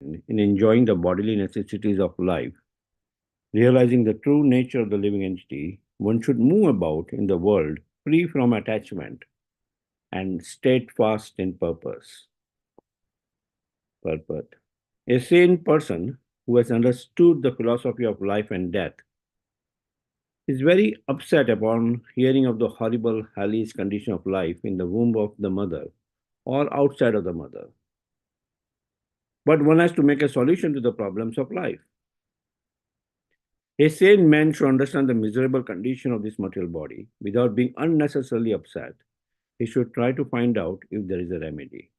in enjoying the bodily necessities of life, realizing the true nature of the living entity, one should move about in the world free from attachment and steadfast in purpose. A sane person who has understood the philosophy of life and death is very upset upon hearing of the horrible, hellish condition of life in the womb of the mother or outside of the mother. But one has to make a solution to the problems of life. A sane man should understand the miserable condition of this material body without being unnecessarily upset. He should try to find out if there is a remedy.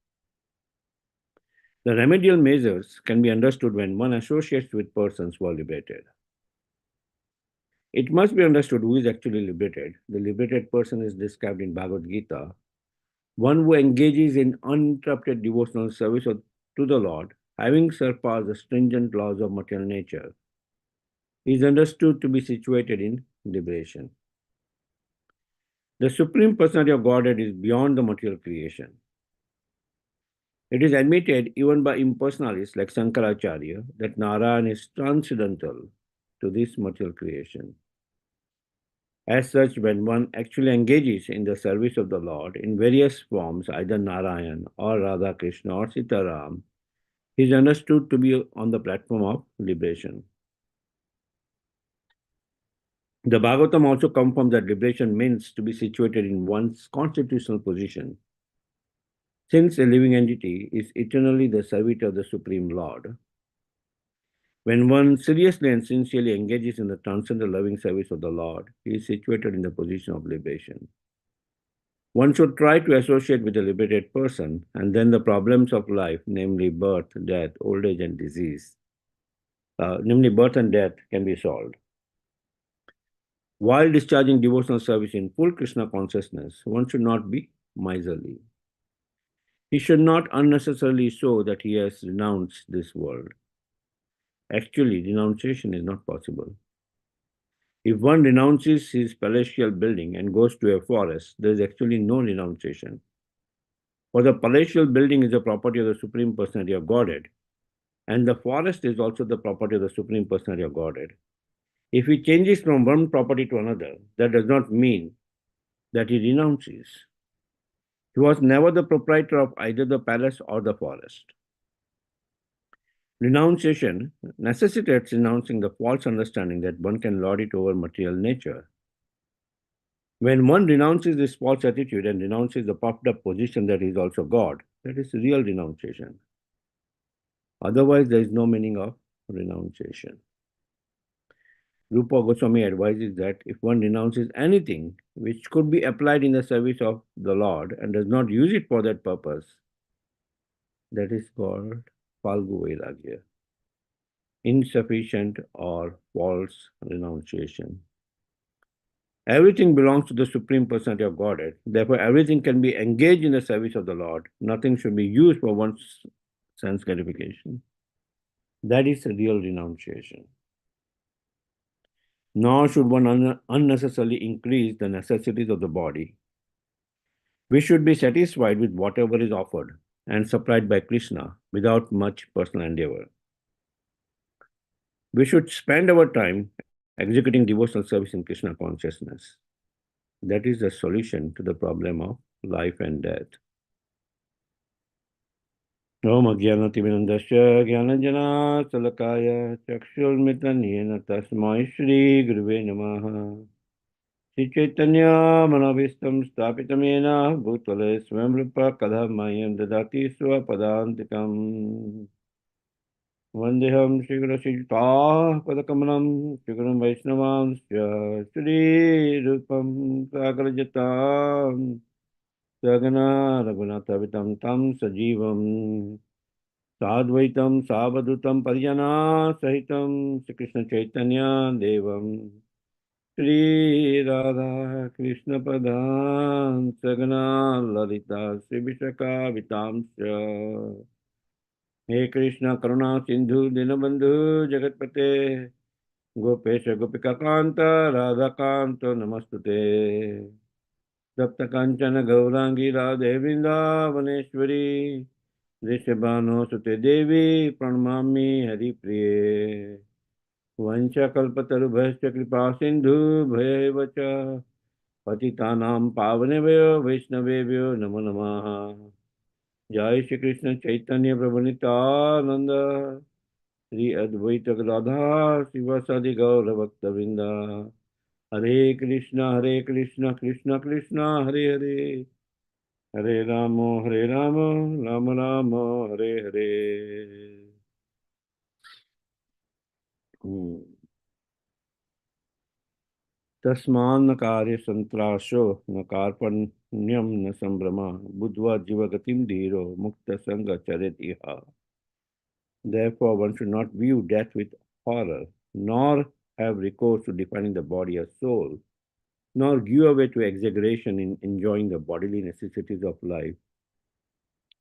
The remedial measures can be understood when one associates with persons who are liberated. It must be understood who is actually liberated. The liberated person is described in Bhagavad Gita, one who engages in uninterrupted devotional service to the Lord, having surpassed the stringent laws of material nature, is understood to be situated in liberation. The Supreme Personality of Godhead is beyond the material creation. It is admitted even by impersonalists like Shankaracharya that Narayan is transcendental to this material creation. As such, when one actually engages in the service of the Lord in various forms, either Narayan or Radha Krishna or Sitaram, he is understood to be on the platform of liberation. The Bhagavatam also confirms that liberation means to be situated in one's constitutional position. Since a living entity is eternally the servitor of the Supreme Lord, when one seriously and sincerely engages in the transcendental loving service of the Lord, he is situated in the position of liberation. One should try to associate with a liberated person, and then the problems of life, namely birth, death, old age, and disease, namely birth and death, can be solved. While discharging devotional service in full Krishna consciousness, one should not be miserly. He should not unnecessarily show that he has renounced this world. Actually, renunciation is not possible. If one renounces his palatial building and goes to a forest, there is actually no renunciation. For the palatial building is the property of the Supreme Personality of Godhead, and the forest is also the property of the Supreme Personality of Godhead. If he changes from one property to another, that does not mean that he renounces. He was never the proprietor of either the palace or the forest. Renunciation necessitates renouncing the false understanding that one can lord it over material nature. When one renounces this false attitude and renounces the puffed up position that he is also God, that is real renunciation. Otherwise, there is no meaning of renunciation. Rupa Goswami advises that if one renounces anything which could be applied in the service of the Lord and does not use it for that purpose, that is called Falgu Vairagya, insufficient or false renunciation. Everything belongs to the Supreme Personality of Godhead. Therefore, everything can be engaged in the service of the Lord. Nothing should be used for one's sense gratification. That is a real renunciation. Nor should one unnecessarily increase the necessities of the body. We should be satisfied with whatever is offered and supplied by Krishna without much personal endeavor. We should spend our time executing devotional service in Krishna consciousness. That is the solution to the problem of life and death. Om Ajnanatimirandasya Jnananjana Salakaya Chakshurmitan Yena Tasmai Shri Guruve Namaha Shri Chaitanya Manovistam Stapitamena Bhutale Swamrupa Kadhamayam Dadati Swapadantikam Vandeham Shri Guru Sita Padakamanam Shri Guru Vaishnavamsya Shri Rupam Sagrajatam Sagana Raghunathavitam Tam Sajivam Sadvaitam Savadutam Parijana Sahitam Shri Krishna Chaitanya Devam Shri Radha Krishna Padam Sagana Lalita Shri Vishaka Vitamsya He Krishna Karuna Sindhu Dinabandhu Jagatpate Gopesha Gopika Kanta Radha Kanta Namastute Sapta Kanchana Gaurangi Radhe Vrindavaneshwari Rishabhano Sute Devi Pranamami Hari Priye Vanchakalpatarubhascha Kripa Sindhu Bhayavacha Patitanam Pavanebhyo Vaishnavebhyo Namo Namaha Jai Shri Krishna Chaitanya Prabhu Nityananda Sri Advaita Gadadhar Sivasadi Gaura Bhakta Vrinda Hare Krishna Krishna Krishna Hare Hare Hare Rama Rama Rama Hare Hare तस्मान् न कार्य संत्राशो न कार्पण्यम न संभ्रमा बुद्ध्वा जीवगतिम धीरो मुक्त संग चरित इह. Therefore, one should not view death with horror, nor have recourse to defining the body as soul, nor give away to exaggeration in enjoying the bodily necessities of life.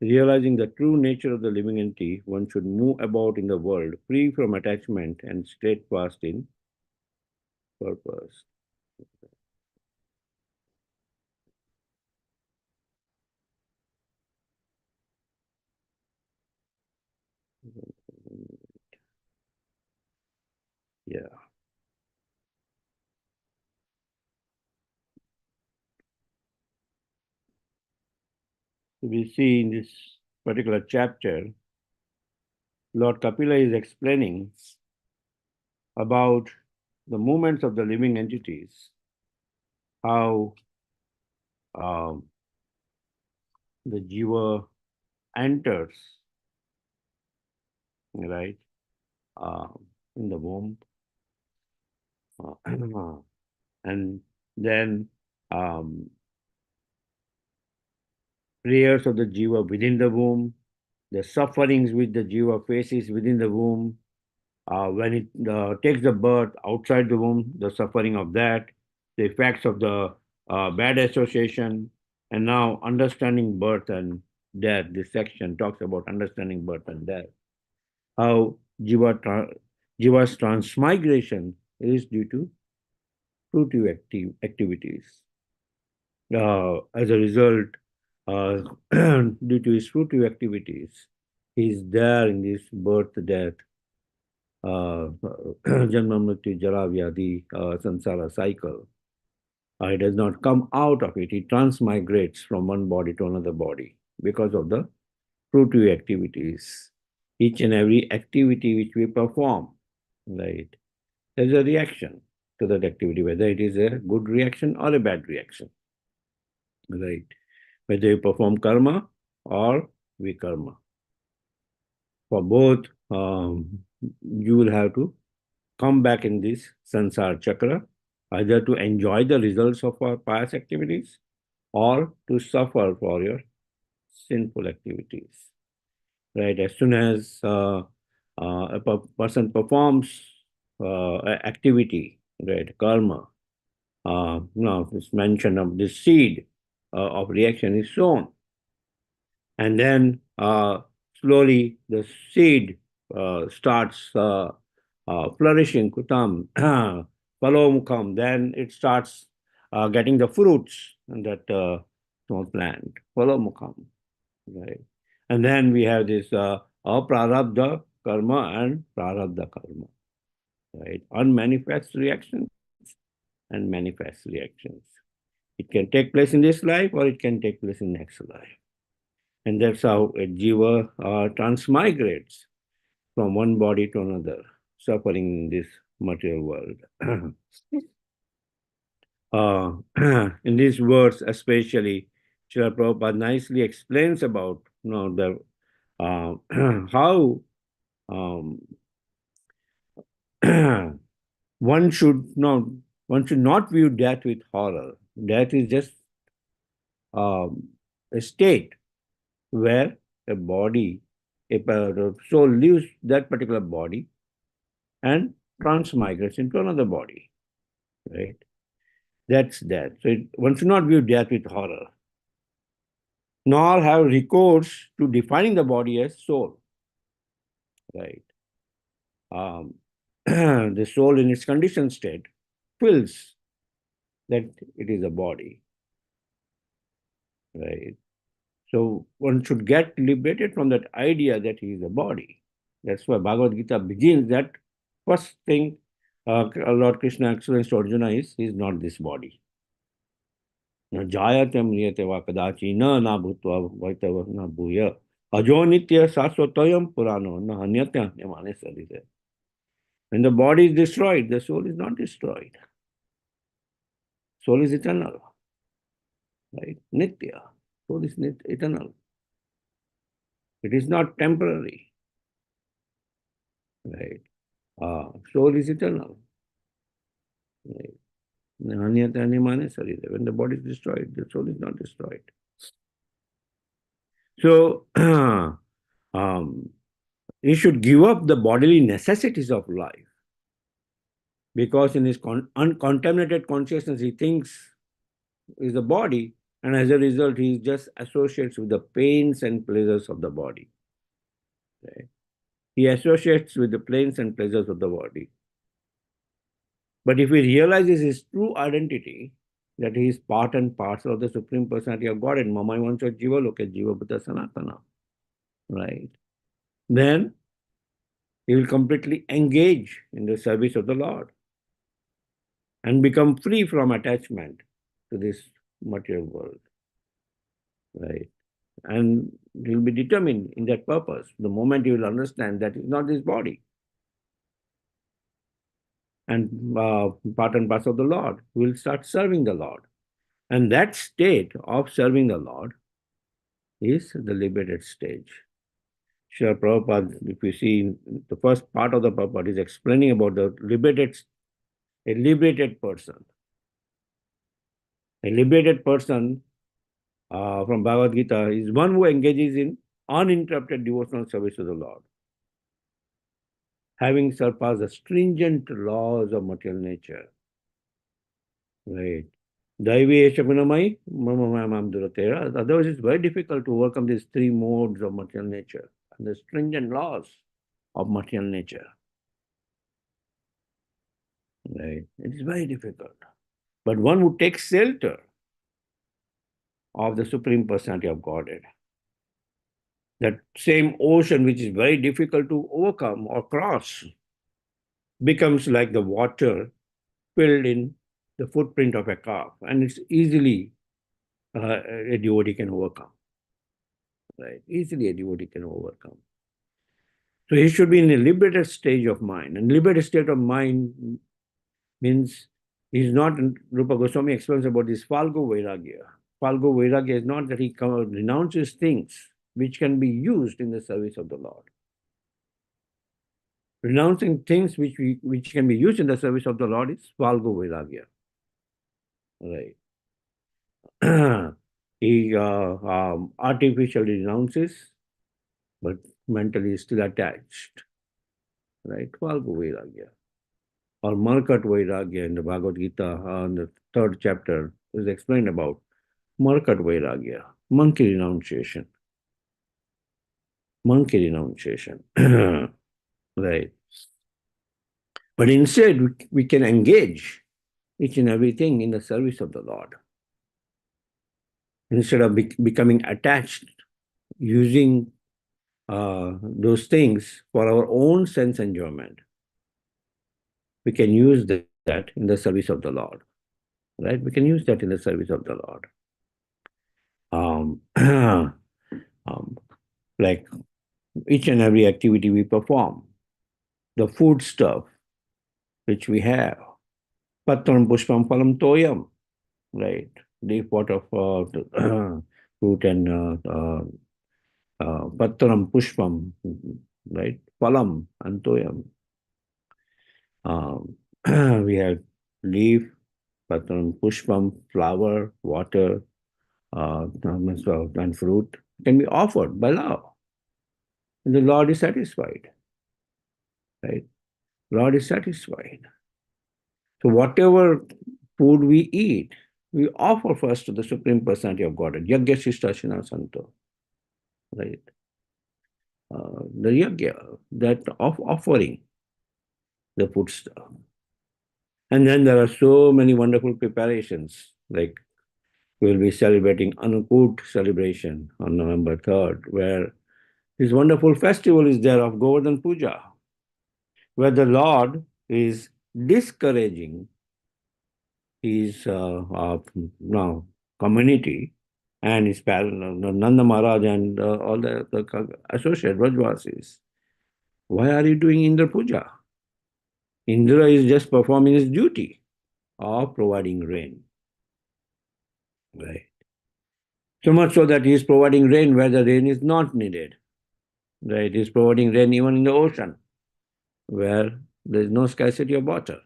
Realizing the true nature of the living entity, one should move about in the world free from attachment and steadfast in purpose. Yeah. We see in this particular chapter, Lord Kapila is explaining about the movements of the living entities, how um, the jiva enters, right, uh, in the womb, and then prayers of the jiva within the womb, the sufferings which the jiva faces within the womb, when it takes the birth outside the womb, the suffering of that, the effects of the bad association, and now understanding birth and death. This section talks about understanding birth and death. How jiva's transmigration is due to fruitive activities. As a result, uh, due to his fruitive activities, he is there in this birth, death, Janma Mrityu Jara Vyadhi Sansara cycle. He does not come out of it. He transmigrates from one body to another body because of the fruitive activities. Each and every activity which we perform, right, there's a reaction to that activity, whether it is a good reaction or a bad reaction, right? Whether you perform karma or vikarma. For both, you will have to come back in this sansar chakra, either to enjoy the results of our past activities or to suffer for your sinful activities. Right? As soon as person performs activity, right, karma, now this mention of the seed of reaction is sown, and then slowly the seed starts flourishing, kutam, palomukam, then it starts getting the fruits in that small plant, palomukam, right? And then we have this aprarabdha karma and prarabdha karma, right? Unmanifest reactions and manifest reactions. It can take place in this life or it can take place in next life. And that's how a jiva transmigrates from one body to another, suffering in this material world. In these words, especially, Srila Prabhupada nicely explains about the how um, one should not view death with horror. Death is just a state where a body, a soul leaves that particular body and transmigrates into another body, right? That's death. So one should not view death with horror, nor have recourse to defining the body as soul, right? Um, the soul in its conditioned state feels that it is a body, right? So one should get liberated from that idea that he is a body. That's why Bhagavad Gita begins that first thing Lord Krishna explains to Arjuna is he is not this body. न जायते म्रियते वा कदाचि न भूत्वा भवितव्य न भूय अजो नित्य शाश्वतोयम पुराणो न हन्यते हन्यमाने शरीरे. When the body is destroyed, the soul is not destroyed. Soul is eternal, right? Nitya. Soul is eternal. It is not temporary, right? Soul is eternal, right? When the body is destroyed, the soul is not destroyed. So, he should give up the bodily necessities of life because in his uncontaminated consciousness, he thinks is the body, and as a result, he just associates with the pains and pleasures of the body. Right? He associates with the pains and pleasures of the body. But if he realizes his true identity, that he is part and parcel of the Supreme Personality of God, and Mamai Vancha Jiva Loke Jiva Bhuta Sanatana, right? Then he will completely engage in the service of the Lord and become free from attachment to this material world, right? And he will be determined in that purpose. The moment he will understand that it's not his body, and part and parcel of the Lord, he will start serving the Lord. And that state of serving the Lord is the liberated stage. Srila Prabhupada, if you see the first part of the Prabhupada, is explaining about a liberated person. A liberated person from Bhagavad Gita is one who engages in uninterrupted devotional service to the Lord, having surpassed the stringent laws of material nature. Right. Daivi Eshagunamai, Mamamam Duratera. Otherwise, it's very difficult to overcome these three modes of material nature and the stringent laws of material nature. Right. It is very difficult. But one who takes shelter of the Supreme Personality of Godhead, that same ocean which is very difficult to overcome or cross, becomes like the water filled in the footprint of a calf, and it's easily a devotee can overcome. Right? Easily a devotee can overcome. So he should be in a liberated stage of mind. And liberated state of mind means he's not, Rupa Goswami explains about this Falgo Vairagya. Falgo Vairagya is not that he renounces things which can be used in the service of the Lord. Renouncing things which can be used in the service of the Lord is Falgo Vairagya. Right. He artificially renounces, but mentally is still attached. Right? Falgo Vairagya. Or Markat Vairagya in the Bhagavad Gita, in the third chapter, is explained about Markat Vairagya, monkey renunciation. Monkey renunciation. Right. But instead, we can engage each and everything in the service of the Lord. Instead of becoming attached, using those things for our own sense enjoyment, we can use that in the service of the Lord. Right? We can use that in the service of the Lord. Like each and every activity we perform, the food stuff which we have, patram pushpam phalam toyam, right? The pot of fruit and patram pushpam, right? Phalam and toyam. We have leaf, patram pushpam, flower, water, and fruit can be offered by love. And the Lord is satisfied. Right? Lord is satisfied. So whatever food we eat, we offer first to the Supreme Personality of Godhead. Yagya Shistashina Santo. Right? The yagya, that of offering the food stuff. And then there are so many wonderful preparations, like we'll be celebrating Annakut celebration on November 3rd, where this wonderful festival is there of Govardhan Puja, where the Lord is discouraging his now community and his Nanda Maharaj and all the associate Rajvasis. Why are you doing Indra Puja? Indra is just performing his duty of providing rain. Right. So much so that he is providing rain where the rain is not needed. Right. He is providing rain even in the ocean where there is no scarcity of water.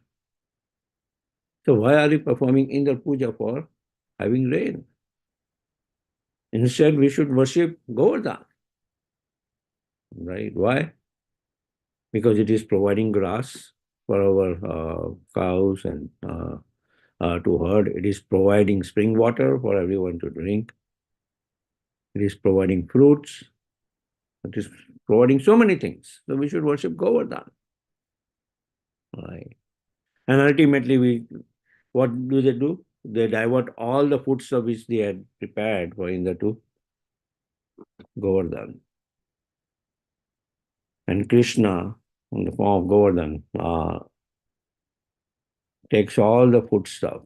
So why are you performing Indra Puja for having rain? Instead, we should worship Govardhan. Right? Why? Because it is providing grass for our cows and to herd. It is providing spring water for everyone to drink. It is providing fruits. It is providing so many things. So we should worship Govardhan. Right. And ultimately, what do? They divert all the food stuff which they had prepared for Indra to Govardhan. And Krishna, in the form of Govardhan, takes all the food stuff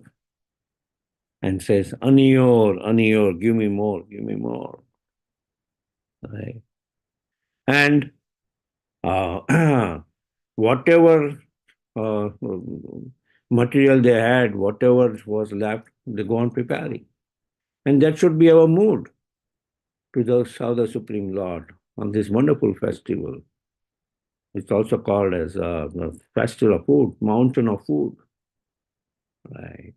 and says, Aniyor, Aniyor, give me more, give me more. Right? And whatever material they had, whatever was left, they go on preparing. And that should be our mood to serve the Supreme Lord on this wonderful festival. It's also called as the festival of food, mountain of food. Right.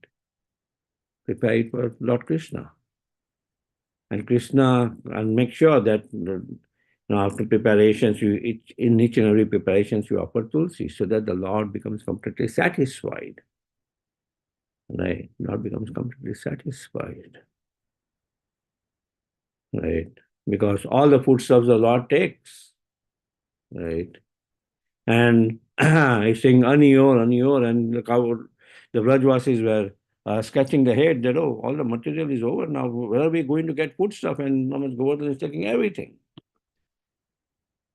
Prepare it for Lord Krishna. And Krishna, and make sure that after preparations, in each and every preparations you offer tulsi so that the Lord becomes completely satisfied. Right? Lord becomes completely satisfied. Right? Because all the foodstuffs the Lord takes. Right? And he's saying Aniyor, Aniyor, and the Brajvasis were scratching the head that, oh, all the material is over now. Where are we going to get foodstuff? And Namas Govardhan is taking everything.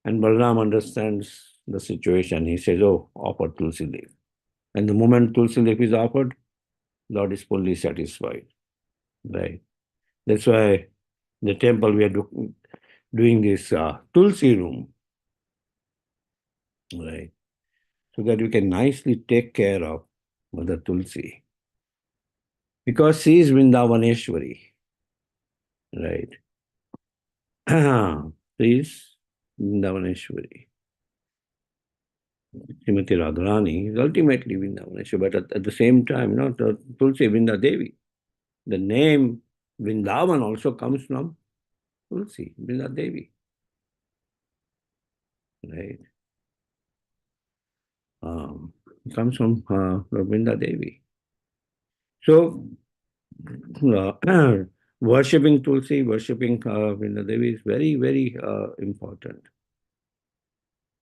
And Balram understands the situation. He says, oh, offer Tulsi leaf. And the moment Tulsi leaf is offered, Lord is fully satisfied. Right. That's why the temple we are doing this Tulsi room. Right. So that we can nicely take care of Mother Tulsi. Because she is Vrindavaneshwari. Right. She is Vrindavaneshwari. Srimati Radharani is ultimately Vrindavaneshwari, but at the same time, Tulsi Vrinda Devi. The name Vrindavan also comes from Tulsi, Vrinda Devi. Right. It comes from Vrinda Devi. So, worshipping Tulsi, worshipping Vrinda Devi is very, very important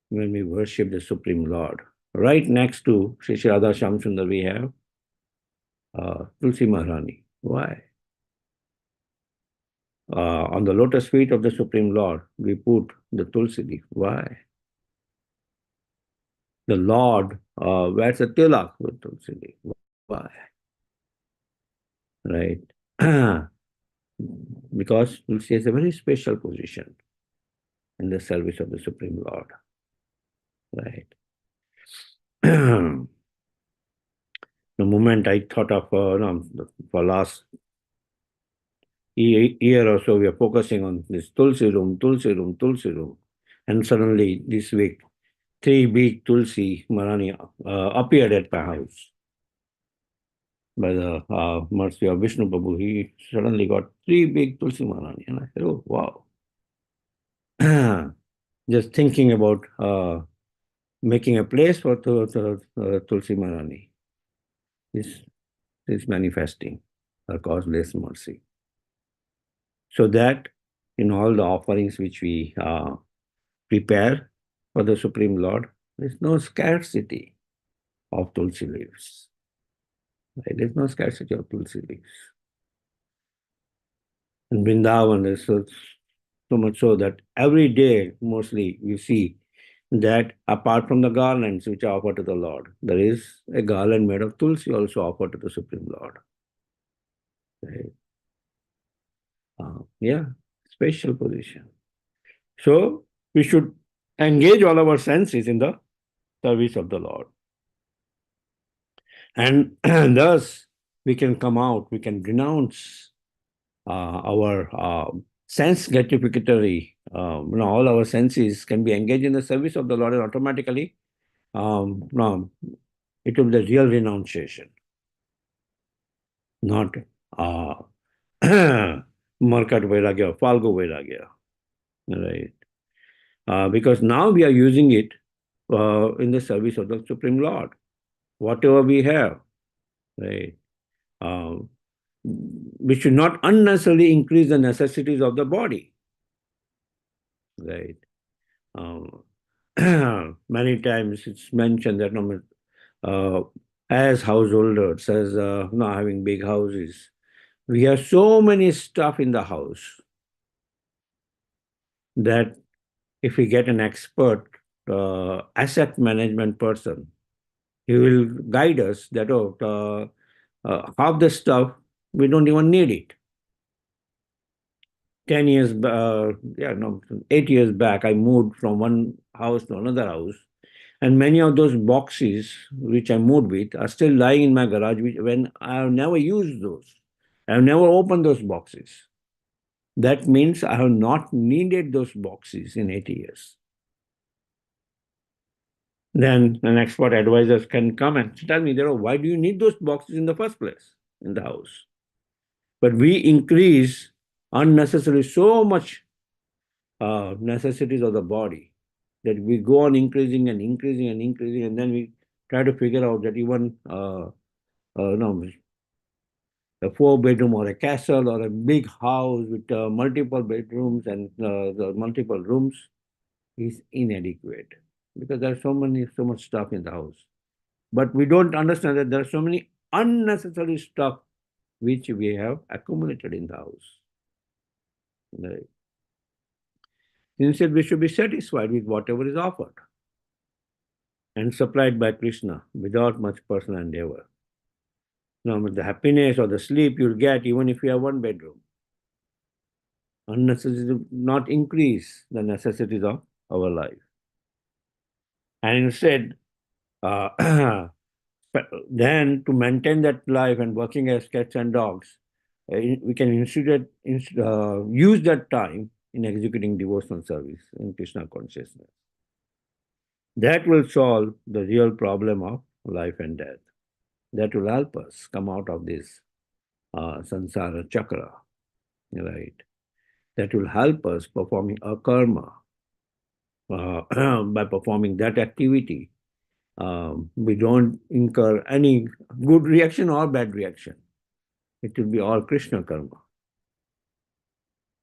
when we worship the Supreme Lord. Right next to Sri Radha Shamsundar, we have Tulsi Maharani. Why? On the lotus feet of the Supreme Lord, we put the Tulsi leaf. Why? The Lord wears a tilak with Tulsi leaf. Why? Right? Because Tulsi has a very special position in the service of the Supreme Lord. Right? The moment I thought of, for last year or so, we are focusing on this Tulsi room, Tulsi room, Tulsi room. And suddenly this week, 3 big Tulsi Maharani appeared at my house. By the mercy of Vishnu Prabhu, he suddenly got 3 big Tulsi Maharani. And I said, oh, wow. Just thinking about making a place for Tulsi Maharani is manifesting her causeless mercy. So that in all the offerings which we prepare for the Supreme Lord, there is no scarcity of Tulsi leaves. Right? There is no scarcity of Tulsi leaves. And Vrindavan is so much so that every day, mostly, we see that apart from the garlands which are offered to the Lord, there is a garland made of tulsi also offered to the Supreme Lord. Right? Yeah, special position. So we should engage all our senses in the service of the Lord. And thus we can come out, we can renounce our sense gratificatory, all our senses can be engaged in the service of the Lord, and automatically no, it will be the real renunciation, not uh, Markat Vairagya or Falgu Vairagya, right? Because now we are using it in the service of the Supreme Lord, whatever we have, right? Uh, we should not unnecessarily increase the necessities of the body, right? Um, many times it's mentioned that as householders, as not having big houses, we have so many stuff in the house that if we get an expert asset management person, he will guide us that half the stuff we don't even need it. 10 years, 8 years back, I moved from one house to another house, and many of those boxes which I moved with are still lying in my garage, when I have never used those. I have never opened those boxes. That means I have not needed those boxes in 80 years. Then an expert advisor can come and tell me, why do you need those boxes in the first place in the house? But we increase unnecessarily so much necessities of the body that we go on increasing and increasing and increasing, and then we try to figure out that even no, a 4 bedroom or a castle or a big house with multiple bedrooms and the multiple rooms is inadequate, because there's so much stuff in the house. But we don't understand that there are so many unnecessary stuff which we have accumulated in the house. Right. Instead, we should be satisfied with whatever is offered and supplied by Krishna without much personal endeavor. Now, the happiness or the sleep you'll get even if you have 1 bedroom. Unnecessary not increase the necessities of our life. And instead, then to maintain that life and working as cats and dogs, we can use that time in executing devotional service in Krishna consciousness. That will solve the real problem of life and death. That will help us come out of this samsara chakra, right? That will help us performing a karma. By performing that activity, we don't incur any good reaction or bad reaction. It will be all Krishna karma.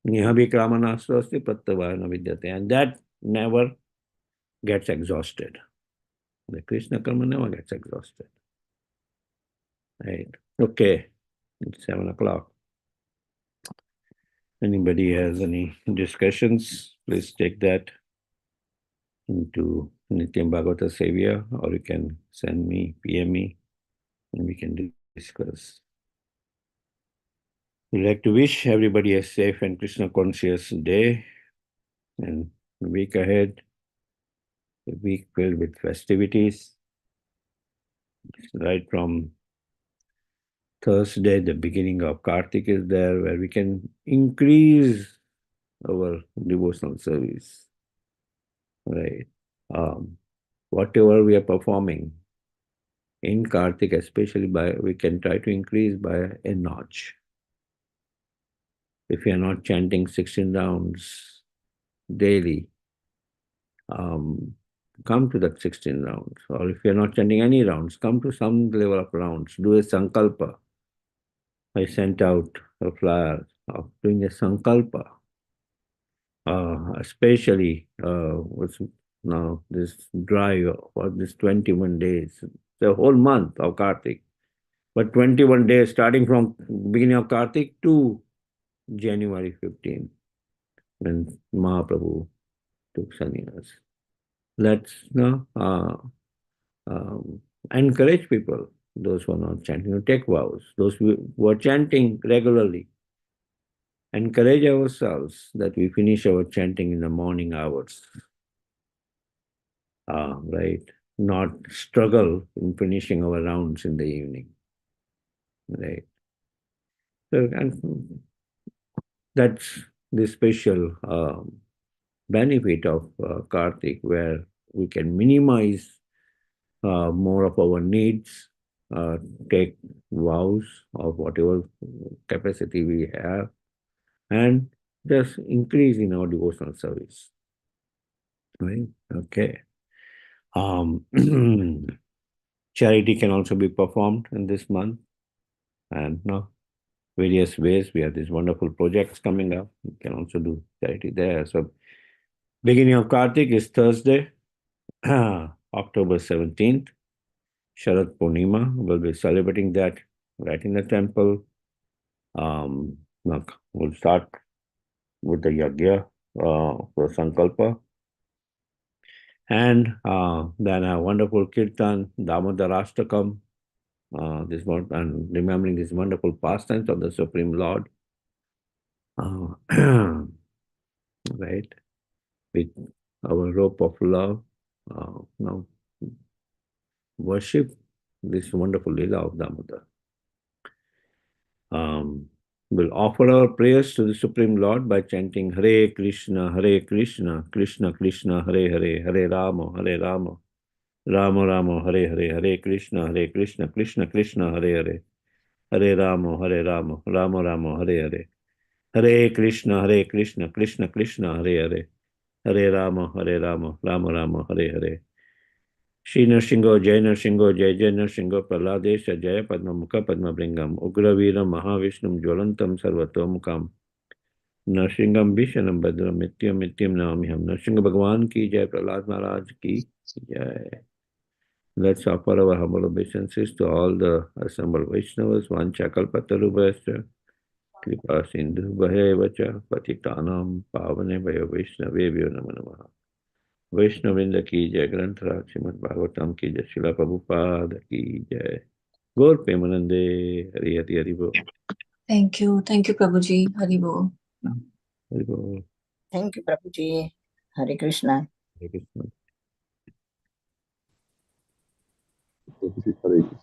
Nihabhikramanastrasti pratyavayana vidyate. And that never gets exhausted. The Krishna karma never gets exhausted. Right. Okay. It's 7 o'clock. Anybody has any discussions, please take that into Nityam Bhagavata Sevya, or you can send me, PM me, and we can discuss. We'd like to wish everybody a safe and Krishna conscious day and week ahead, a week filled with festivities, right from Thursday, the beginning of Kartik is there, where we can increase our devotional service, right? Whatever we are performing in Kartik, especially we can try to increase by a notch. If you are not chanting 16 rounds daily, come to that 16 rounds. Or if you're not chanting any rounds, come to some level of rounds. Do a sankalpa. I sent out a flyer of doing a sankalpa, especially with now this drive for this 21 days, the whole month of Kartik. But 21 days starting from beginning of Kartik to January 15, when Mahaprabhu took sannyas. Let's encourage people, those who are not chanting, take vows. Those who are chanting regularly, encourage ourselves that we finish our chanting in the morning hours. Right? Not struggle in finishing our rounds in the evening. Right? So, and that's the special benefit of Kartik, where we can minimize more of our needs, take vows of whatever capacity we have, and just increase in our devotional service. Right? Okay. Charity can also be performed in this month, and various ways. We have these wonderful projects coming up. We can also do charity there. So, beginning of Kartik is Thursday, October 17th. Sharad Purnima. We'll be celebrating that right in the temple. We'll start with the Yagya for Sankalpa. And then a wonderful Kirtan, Damodarashtakam, this one, and remembering these wonderful pastimes of the Supreme Lord. Right? With our rope of love, worship this wonderful Leela of Damodar. We'll offer our prayers to the Supreme Lord by chanting Hare Krishna, Krishna Krishna, Hare Hare, Hare Rama, Rama Rama, Hare Hare, Hare Krishna, Krishna Krishna, Hare Hare, Hare Rama, Rama Rama, Hare Hare, Hare Krishna, Krishna Krishna, Hare Hare, Hare Rama, Rama Rama, Hare Hare. Shri Narsingho, Jai Narsingho, Praladesha, Jaya Padmamukha Padmabringam, Ugraveeram Mahavishnum Jwalantam Sarvatomukam, Narsingam Vishanam Bhadram Mityam Namiham. Narsingha Bhagwan ki Jai, Prahlad Maharaj ki Jai. Let's offer our humble obeisances to all the assembled Vaishnavas, Vancha Kalpatarubhascha, Kripa Sindhu Bhayevacha, Patitanam Pavane Bhayo Vaishnavebhyo Namo Namaha. वैष्णविंद की जय, ग्रंथराज श्रीमद् भागवतम की जय, शिला प्रभुपाद की जय, गौर प्रेमानंदे, हरि हरि हरि बोल. Thank you, Prabhuji. Hari Bol. Hari बोल. Thank you, Prabhuji. Hare Krishna. Hare Krishna. Hare Krishna.